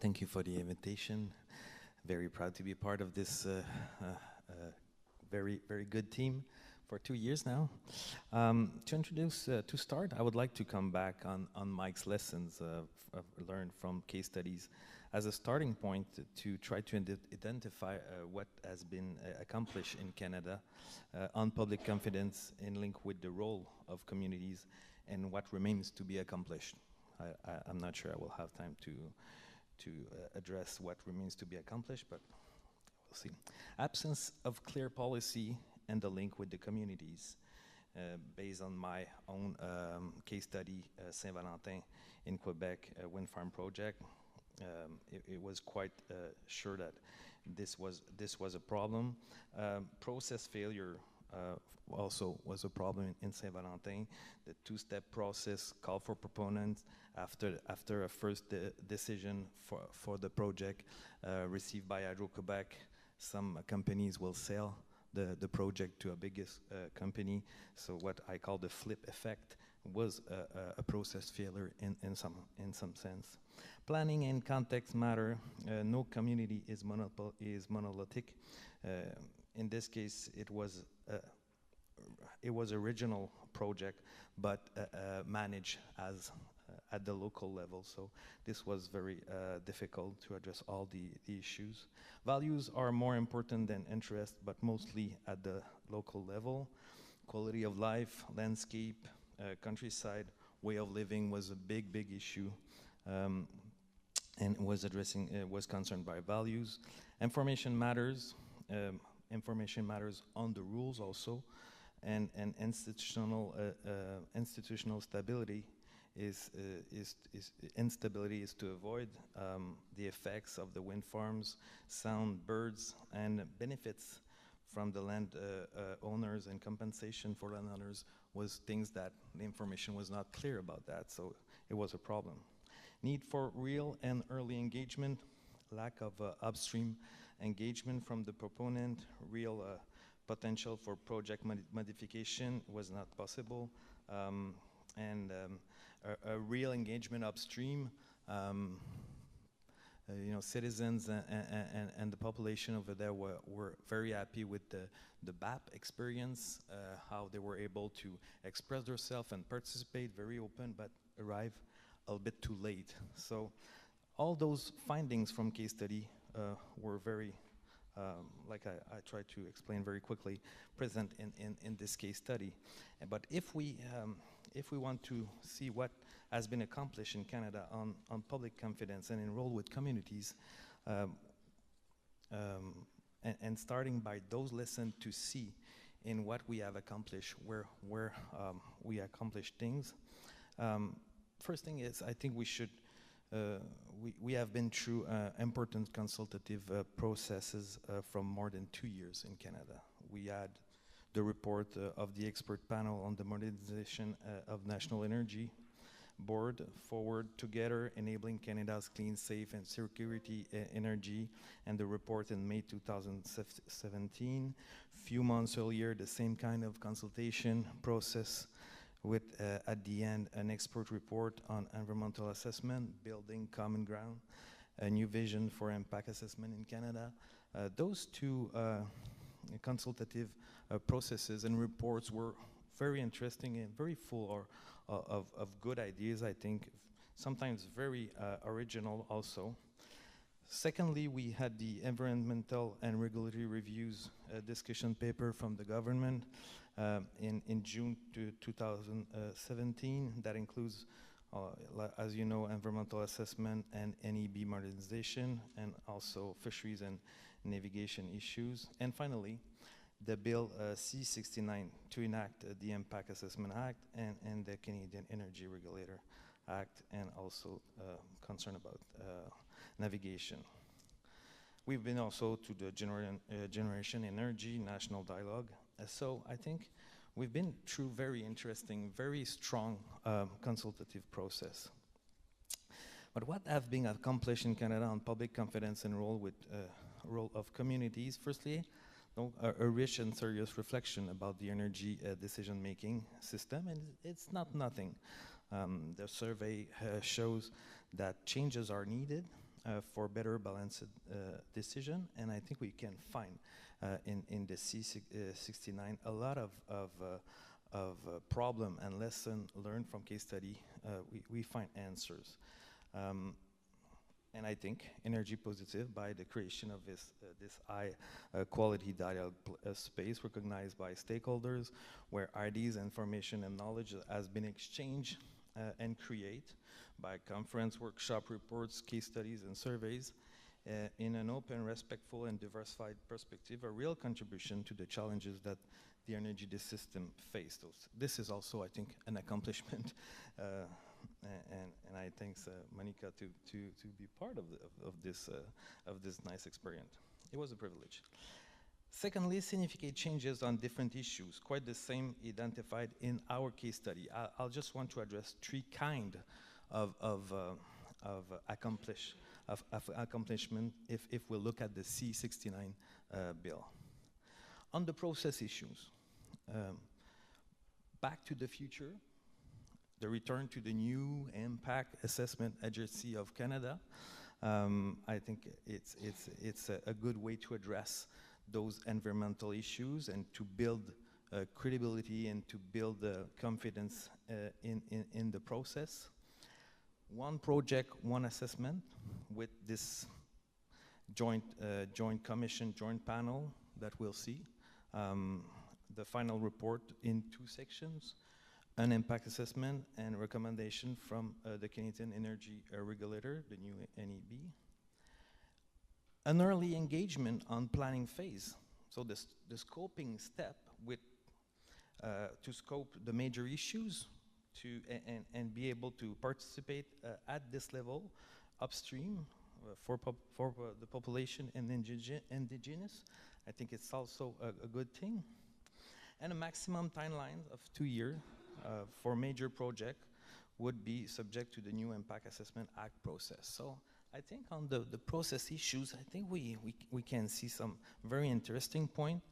Thank you for the invitation. Very proud to be part of this very good team for 2 years now. To start, I would like to come back on Mike's lessons learned from case studies as a starting point to try to identify what has been accomplished in Canada on public confidence in link with the role of communities and what remains to be accomplished. I'm not sure I will have time to address what remains to be accomplished, but we'll see. Absence of clear policy and the link with the communities. Based on my own case study, Saint-Valentin in Quebec, wind farm project, it was quite sure that this was a problem. Process failure also was a problem in Saint-Valentin. The two-step process called for proponents after a first decision for the project received by Hydro-Québec. Some companies will sell the project to a biggest company. So what I call the flip effect was a process failure in some sense. Planning and context matter. No community is monolithic. In this case, it was original project, but managed as at the local level. So this was very difficult to address all the issues. Values are more important than interest, but mostly at the local level. Quality of life, landscape, countryside, way of living was a big issue, and was concerned by values. Information matters. Information matters on the rules also, and institutional stability instability is to avoid the effects of the wind farms, sound, birds, and benefits from the land owners and compensation for landowners was things that the information was not clear about that, so it was a problem. Need for real and early engagement, lack of upstream engagement from the proponent, real potential for project modification was not possible, and a real engagement upstream. Citizens and the population over there were very happy with the BAP experience, how they were able to express themselves and participate, very open, but arrive a little bit too late. So all those findings from case study were very, like I tried to explain very quickly, present in this case study. But if we want to see what has been accomplished in Canada on public confidence and enroll with communities, and starting by those lessons to see in what we have accomplished, where we accomplished things. First thing is, I think we should, we have been through important consultative processes from more than 2 years in Canada. We had the report of the expert panel on the modernization of National Energy Board, Forward Together, Enabling Canada's Clean, Safe and Security Energy, and the report in May 2017. Few months earlier, the same kind of consultation process with, at the end, an expert report on environmental assessment, building common ground, a new vision for impact assessment in Canada. Those two consultative processes and reports were very interesting and very full of good ideas, I think, sometimes very original also. Secondly, we had the environmental and regulatory reviews discussion paper from the government in June 2017. That includes, as you know, environmental assessment and NEB modernization, and also fisheries and navigation issues. And finally, the Bill C-69 to enact the Impact Assessment Act and the Canadian Energy Regulator Act, and also concern about navigation. We've been also to the Generation Energy National Dialogue. So I think we've been through very interesting, very strong consultative process. But what have been accomplished in Canada on public confidence and role of communities? Firstly, a rich and serious reflection about the energy decision-making system, and it's not nothing. The survey shows that changes are needed, for better balanced decision, and I think we can find in the C69 a lot of problem and lesson learned from case study. We find answers. And I think Énergie positive by the creation of this high quality dialogue space recognized by stakeholders, where ideas, information, and knowledge has been exchanged and created by conference, workshop, reports, case studies, and surveys in an open, respectful, and diversified perspective, a real contribution to the challenges that the energy system faced. This is also, I think, an accomplishment. And I thank Monica to be part of this nice experience. It was a privilege. Secondly, significant changes on different issues, quite the same identified in our case study. I'll just want to address three kind of accomplishment if we look at the C69 bill. On the process issues, Back to the Future, the return to the new Impact Assessment Agency of Canada. I think it's a good way to address those environmental issues and to build credibility and to build confidence in the process. One project, one assessment with this joint commission, joint panel that we'll see. The final report in 2 sections. An impact assessment and recommendation from the Canadian Energy Regulator, the new NEB. An early engagement on planning phase. So the scoping step with to scope the major issues and be able to participate at this level upstream for the population and indigenous. I think it's also a good thing. And a maximum timeline of 2 years for major project would be subject to the new Impact Assessment Act process. So I think on the process issues, I think we can see some very interesting point,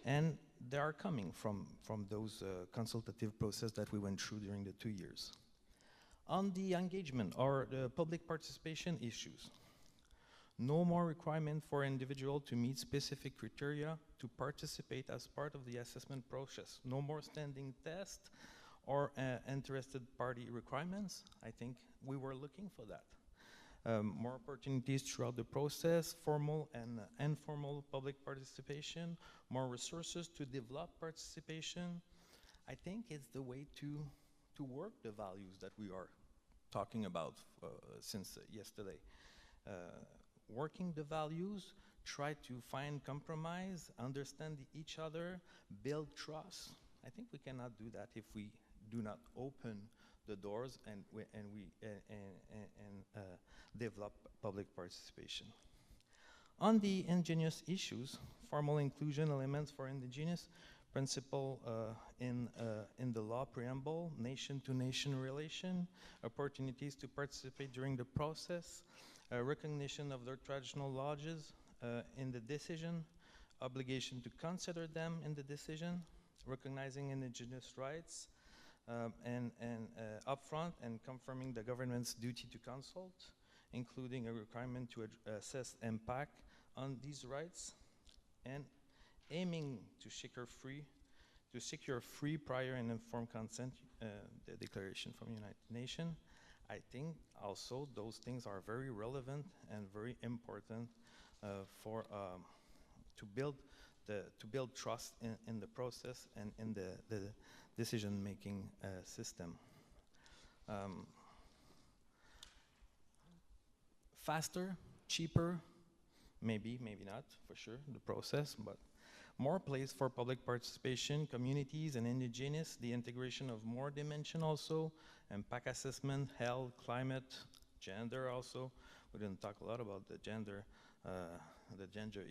and they are coming from those consultative process that we went through during the 2 years. On the engagement or the public participation issues, no more requirement for individual to meet specific criteria to participate as part of the assessment process. No more standing test or interested party requirements. I think we were looking for that. More opportunities throughout the process, formal and informal public participation, more resources to develop participation. I think it's the way to work the values that we are talking about since yesterday. Working the values, try to find compromise, understand each other, build trust. I think we cannot do that if we do not open the doors and develop public participation. On the indigenous issues, formal inclusion elements for indigenous principle in the law preamble, nation-to-nation relation, opportunities to participate during the process, recognition of their traditional lodges in the decision, obligation to consider them in the decision, recognizing indigenous rights, and upfront and confirming the government's duty to consult, including a requirement to assess impact on these rights, and aiming to secure free, prior, and informed consent, the declaration from United Nations. I think also those things are very relevant and very important to build trust in the process and in the decision-making system. Faster, cheaper, maybe not, for sure, the process, but more place for public participation, communities and indigenous, the integration of more dimension also, impact assessment, health, climate, gender also. We didn't talk a lot about the gender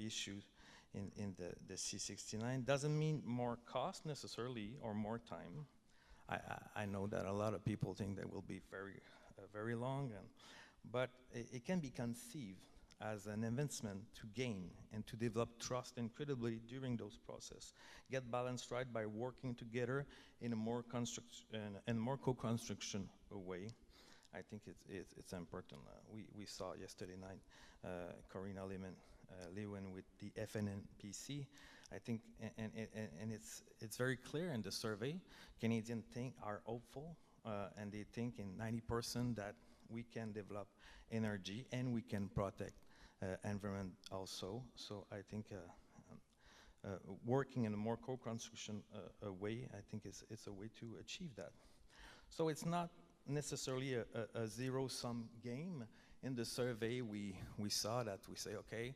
issues in the C69. Doesn't mean more cost necessarily or more time. I know that a lot of people think that will be very long, but it can be conceived as an investment to gain and to develop trust and credibility during those process. Get balanced right by working together in a more co-construction way. I think it's important. We saw yesterday night Corina Lewin with the FNNPC. I think, and it's very clear in the survey. Canadians are hopeful, and they think in 90% that we can develop energy and we can protect environment also. So I think working in a more co-construction way, I think it's a way to achieve that. So it's not necessarily a zero-sum game. In the survey, we saw that we say, okay,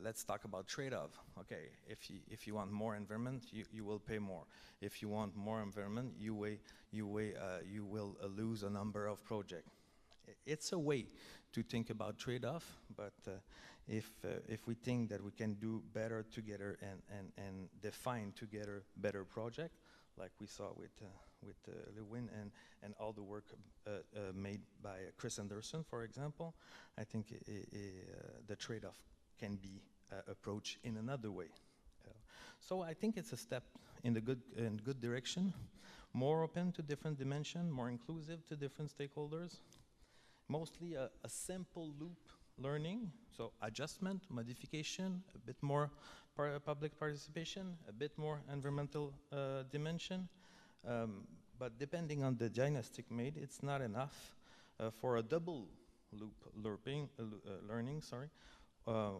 let's talk about trade-off. Okay, if you want more environment, you will pay more. If you want more environment, you will lose a number of projects. It's a way to think about trade-off, but if we think that we can do better together and define together better project, like we saw with Lewin and all the work made by Chris Anderson, for example, I think the trade-off can be approached in another way. So I think it's a step in the good direction, more open to different dimensions, more inclusive to different stakeholders, mostly a simple loop learning, so adjustment, modification, a bit more public participation, a bit more environmental dimension. But depending on the diagnostic made, it's not enough for a double loop learning.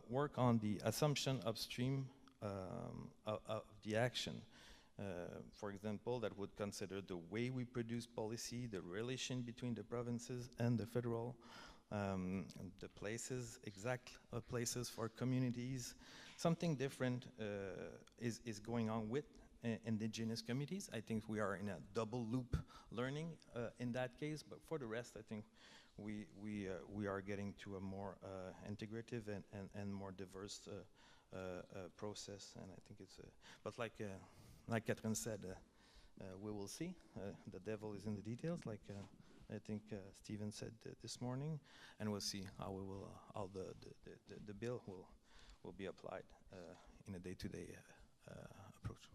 Work on the assumption upstream of the action. For example, that would consider the way we produce policy, the relation between the provinces and the federal, the places, exact places for communities. Something different is going on with indigenous communities. I think we are in a double loop learning in that case, but for the rest, I think we are getting to a more integrative and more diverse process, and I think it's but like Catherine said, we will see. The devil is in the details, like I think Stephen said this morning, and we'll see how the bill will be applied in a day-to-day approach.